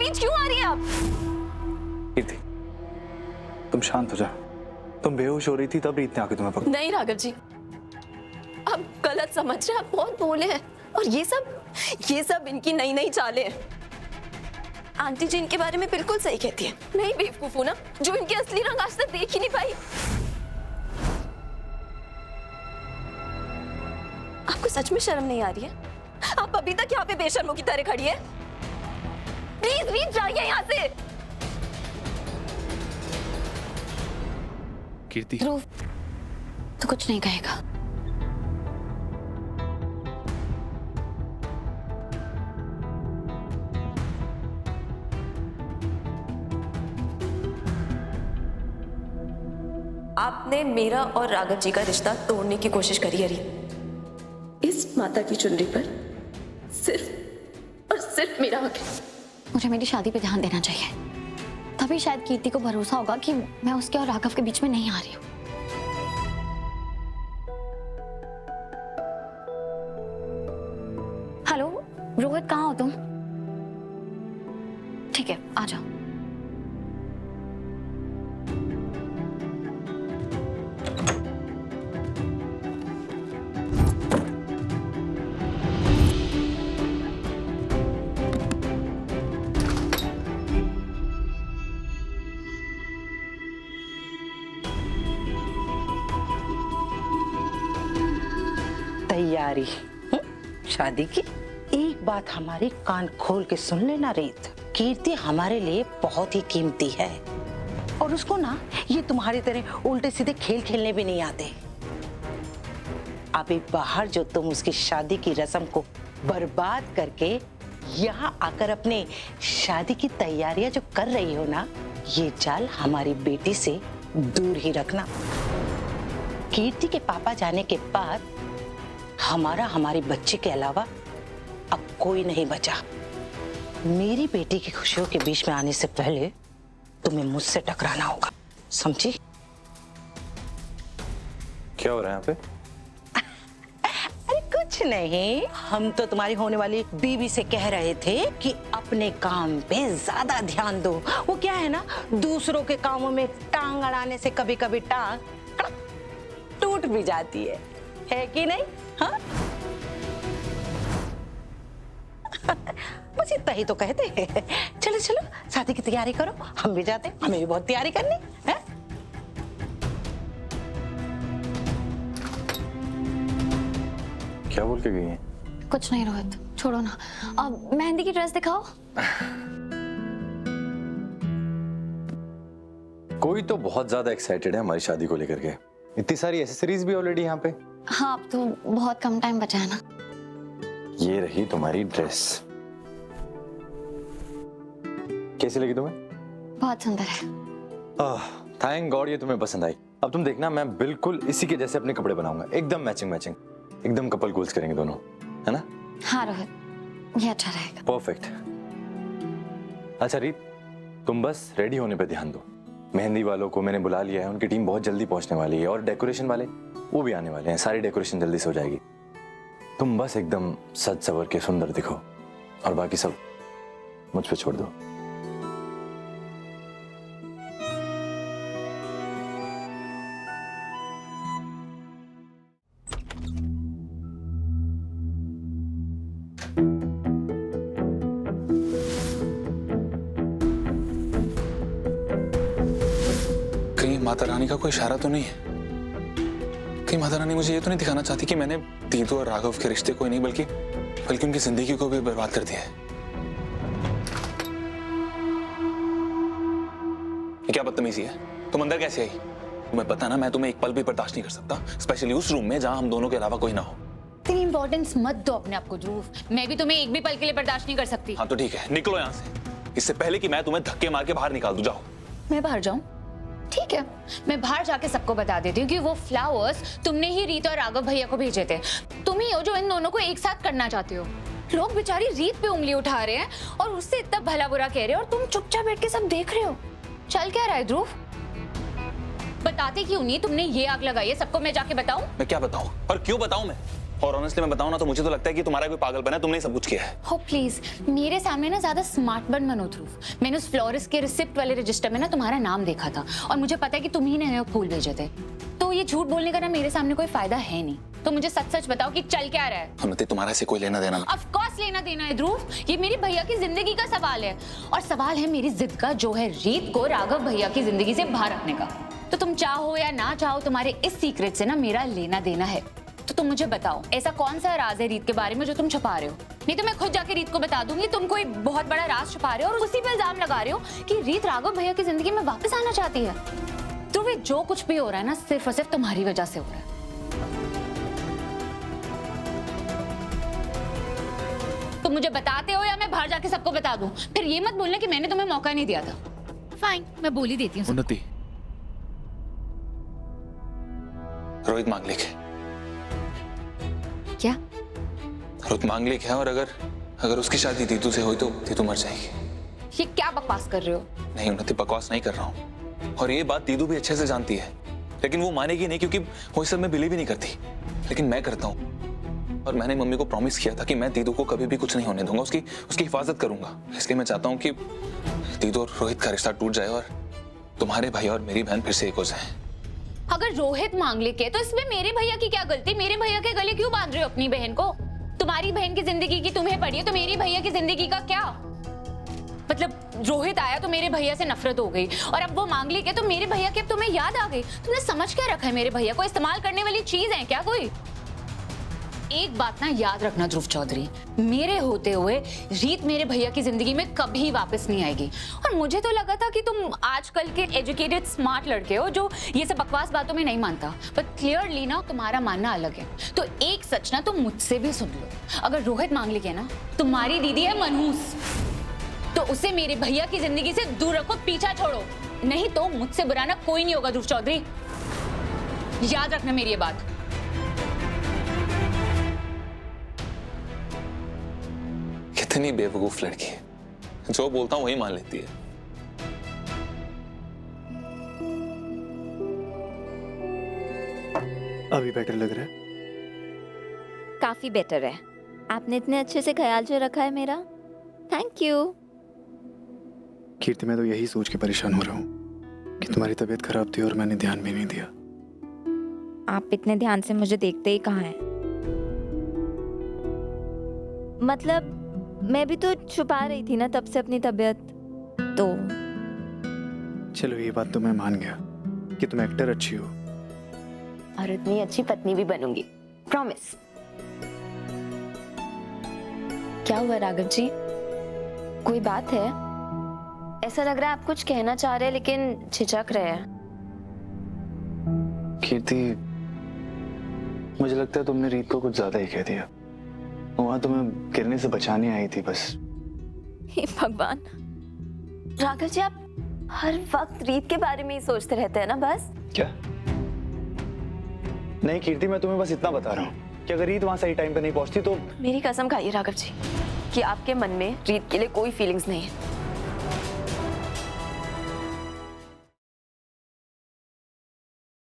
बीच क्यों आ रही है आप? कीर्ति, तुम शांत हो जाओ। तुम बेहोश हो रही थी तब रीत ने आके तुम्हें पकड़ा। नहीं राघव जी, आप गलत समझ रहे हैं, आप बहुत बोले हैं। और ये सब इनकी नई नई चालें हैं। आंटी जी इनके बारे में बिल्कुल सही कहती है। नहीं बेवकूफ हूं ना, जो इनके असली रंग आज तक देख ही नहीं पाई। आपको सच में शर्म नहीं आ रही है? आप अभी तक यहाँ पे बेशर्मों की तरह खड़ी है। प्लीज रीत जाइए यहाँ से। कीर्ति, ध्रुव, तो कुछ नहीं कहेगा। आपने मेरा और राघव जी का रिश्ता तोड़ने की कोशिश करी है रीत। इस माता की चुनरी पर सिर्फ और सिर्फ मेरा हक है। मुझे मेरी शादी पे ध्यान देना चाहिए, तभी शायद कीर्ति को भरोसा होगा कि मैं उसके और राघव के बीच में नहीं आ रही हूँ। हेलो रोहित, कहाँ हो तुम? ठीक है, आ जाओ। तैयारी शादी की। एक बात हमारी कान खोल के सुन लेना रीत, कीर्ति हमारे लिए बहुत ही कीमती है और उसको ना ये तुम्हारी तरह उल्टे सीधे खेल खेलने भी नहीं आते। अभी बाहर जो तुम उसकी शादी की रस्म को बर्बाद करके यहाँ आकर अपने शादी की तैयारियां जो कर रही हो ना, ये चाल हमारी बेटी से दूर ही रखना। कीर्ति के पापा जाने के बाद हमारी बच्ची के अलावा अब कोई नहीं बचा। मेरी बेटी की खुशियों के बीच में आने से पहले तुम्हें मुझसे टकराना होगा, समझी? क्या हो रहा है यहाँ पे? अरे कुछ नहीं, हम तो तुम्हारी होने वाली बीवी से कह रहे थे कि अपने काम पे ज्यादा ध्यान दो। वो क्या है ना, दूसरों के कामों में टांग अड़ाने से कभी कभी टांग कड़क टूट भी जाती है कि नहीं? हाँ बस इतना ही तो कहते हैं। चलो चलो शादी की तैयारी करो, हम भी जाते हैं, हमें भी बहुत तैयारी करनी है। क्या बोल के गई है? कुछ नहीं रोहित, छोड़ो ना। अब मेहंदी की ड्रेस दिखाओ। कोई तो बहुत ज्यादा एक्साइटेड है हमारी शादी को लेकर के। इतनी सारी एसेसरीज भी ऑलरेडी यहाँ पे। हाँ, अब तो बहुत कम टाइम बचा है ना। ये रही तुम्हारी ड्रेस, कैसी लगी तुम्हें? बहुत सुंदर है। थैंक गॉड ये तुम्हें पसंद आई। अब तुम देखना, मैं बिल्कुल इसी के जैसे अपने कपड़े बनाऊंगा, एकदम मैचिंग मैचिंग, एकदम कपल गोल्स करेंगे दोनों, है ना? हाँ रोहित, ये अच्छा रहेगा। परफेक्ट। अच्छा रीत, तुम बस रेडी होने पे ध्यान दो। मेहंदी वालों को मैंने बुला लिया है, उनकी टीम बहुत जल्दी पहुंचने वाली है और डेकोरेशन वाले वो भी आने वाले हैं। सारी डेकोरेशन जल्दी से हो जाएगी। तुम बस एकदम सज सवर के सुंदर दिखो और बाकी सब मुझ पे छोड़ दो। कहीं माता रानी का कोई इशारा तो नहीं है? कहीं माता रानी मुझे ये तो नहीं दिखाना चाहती कि मैंने दीदू और राघव के रिश्ते को ही नहीं बल्कि उनकी जिंदगी को भी बर्बाद कर दिया है? ये क्या बदतमीजी है? तुम अंदर कैसे आई? तुम्हें पता ना, मैं तुम्हें एक पल भी बर्दाश्त नहीं कर सकता, स्पेशली उस रूम में जहां हम दोनों के अलावा कोई ना हो। इतनी इंपॉर्टेंस मत दो अपने आप को ध्रुव, मैं भी तुम्हें एक भी पल के लिए बर्दाश्त नहीं कर सकती। हाँ तो ठीक है, निकलो यहाँ से, इससे पहले कि मैं तुम्हें धक्के मार के बाहर निकाल दूं। जाओ। मैं बाहर जाऊं? ठीक है, मैं बाहर जाके सबको बता देती हूँ कि वो फ्लावर्स तुमने ही रीत और राघव भैया को भेजे थे। तुम ही हो जो इन दोनों को एक साथ करना चाहते हो। लोग बेचारी रीत पे उंगली उठा रहे हैं और उससे इतना भला बुरा कह रहे हैं और तुम चुपचाप बैठ के सब देख रहे हो। चल क्या रहा है ध्रुव? बताते क्यों नहीं? तुमने ये आग लगाई है, सबको मैं जाके बताऊं? मैं क्या बताऊं और क्यों बताऊं? मैं और ऑनेस्टली मैं बताऊं ना तो मुझे तो लगता है कि तुम्हारा कोई पागलपन है, तुमने सब कुछ किया है। हो प्लीज, मेरे सामने ना ज्यादा स्मार्ट बन मनो ध्रुव। मैंने उस फ्लोरिस्ट के रिसिप्ट वाले रजिस्टर में ना तुम्हारा नाम देखा था और मुझे पता है कि तुम ही ने फूल भेजे थे। तो ये झूठ बोलने का ना मेरे सामने कोई फायदा है नहीं। तो मुझे सच सच बताओ कि चल क्या रहा है। उन्नति, तुम्हारा से कोई लेना देना? ऑफ कोर्स लेना देना है ध्रुव, ये मेरी भैया की जिंदगी का सवाल है और सवाल है मेरी जिद का, जो है रीत को राघव भैया की जिंदगी से बाहर रखने का। तो तुम चाहो या ना चाहो, तुम्हारे इस सीक्रेट से ना मेरा लेना देना है। तो तुम मुझे बताओ, ऐसा कौन सा राज है रीत के बारे में जो तुम छुपा रहे हो? नहीं तो मैं खुद जाके रीत को बता दूंगी तुम कोई बहुत बड़ा राज छुपा रहे हो और उसी पे इल्जाम लगा रहे हो कि रीत राघव भैया की जिंदगी में वापस आना चाहती है। तो वे जो कुछ भी हो रहा है ना, सिर्फ और सिर्फ तुम्हारी वजह से हो रहा है। तुम मुझे बताते हो या मैं बाहर जाके सबको बता दूं? फिर ये मत बोलना कि मैंने तुम्हें मौका नहीं दिया था। फाइन, मैं बोल ही देती हूँ। उन्नति, रोहित मांगलिक है। क्या? रोहित मांगलिक है और अगर उसकी शादी दीदू से हुई तो दीदू मर जाएगी। ये क्या बकवास कर रहे हो? नहीं उन्नति, बकवास नहीं कर रहा हूँ और ये बात दीदू भी अच्छे से जानती है, लेकिन वो मानेगी नहीं क्योंकि वो इस सब में बिलीव ही नहीं करती। लेकिन मैं करता हूँ और मैंने मम्मी को प्रॉमिस किया था कि मैं दीदू को कभी भी कुछ नहीं होने दूंगा, उसकी हिफाजत करूंगा। इसलिए मैं चाहता हूँ कि दीदू और रोहित का रिश्ता टूट जाए और तुम्हारे भाई और मेरी बहन फिर से एक हो जाए। अगर रोहित मांगलिक है तो इसमें मेरे भैया की क्या गलती? मेरे भैया के गले क्यों बांध रहे हो अपनी बहन को? तुम्हारी बहन की जिंदगी की तुम्हें पड़ी है तो मेरी भैया की जिंदगी का क्या मतलब? रोहित आया तो मेरे भैया से नफरत हो गई और अब वो मांगलिक है तो मेरे भैया की अब तुम्हें याद आ गई। तुमने समझ क्या रखा है मेरे भैया को? इस्तेमाल करने वाली चीज है क्या कोई? एक बात ना याद रखना ध्रुव चौधरी, मेरे होते हुए रीत मेरे भैया की जिंदगी में कभी वापस नहीं आएगी। और मुझे तो लगा था कि तुम आजकल के एजुकेटेड स्मार्ट लड़के हो जो ये सब बकवास बातों में नहीं मानता, पर क्लियरली ना तुम्हारा मानना अलग है। तो एक सच ना तुम मुझसे भी सुन लो, अगर रोहित मांगलिक है ना, तुम्हारी दीदी है मनहूस, तो उसे मेरे भैया की जिंदगी से दूर रखो, पीछा छोड़ो, नहीं तो मुझसे बुरा ना कोई नहीं होगा ध्रुव चौधरी। याद रखना मेरी ये बात। कितनी बेवकूफ लड़की है, जो बोलता हूँ वही मान लेती है। अभी बेटर लग रहा है? काफी बेटर है। आपने इतने अच्छे से ख्याल जो रखा है मेरा, थैंक यू। कीर्ति, मैं तो यही सोच के परेशान हो रहा हूँ कि तुम्हारी तबीयत खराब थी और मैंने ध्यान भी नहीं दिया। आप इतने ध्यान से मुझे देखते ही कहाँ हैं? मतलब मैं भी तो छुपा रही थी ना तब से अपनी तबीयत। तो चलो ये बात तो मैं मान गया कि तुम एक्टर अच्छी हो, और इतनी अच्छी पत्नी भी बनूंगी, प्रॉमिस। क्या हुआ राघव जी, कोई बात है? ऐसा लग रहा है आप कुछ कहना चाह रहे हैं लेकिन झिझक रहे हैं। कीर्ति, मुझे लगता है तुमने रीत को कुछ ज्यादा ही कह दिया। वहां तुम्हें गिरने से बचाने आई थी बस। हे भगवान, राघव जी आप हर वक्त रीत के बारे में ही सोचते रहते हैं ना बस। क्या? नहीं कीर्ति, मैं तुम्हें बस इतना बता रहा हूँ कि अगर रीत वहां सही टाइम पे नहीं पहुंचती तो। मेरी कसम खाइए राघव जी कि आपके मन में रीत के लिए कोई फीलिंग्स नहीं है।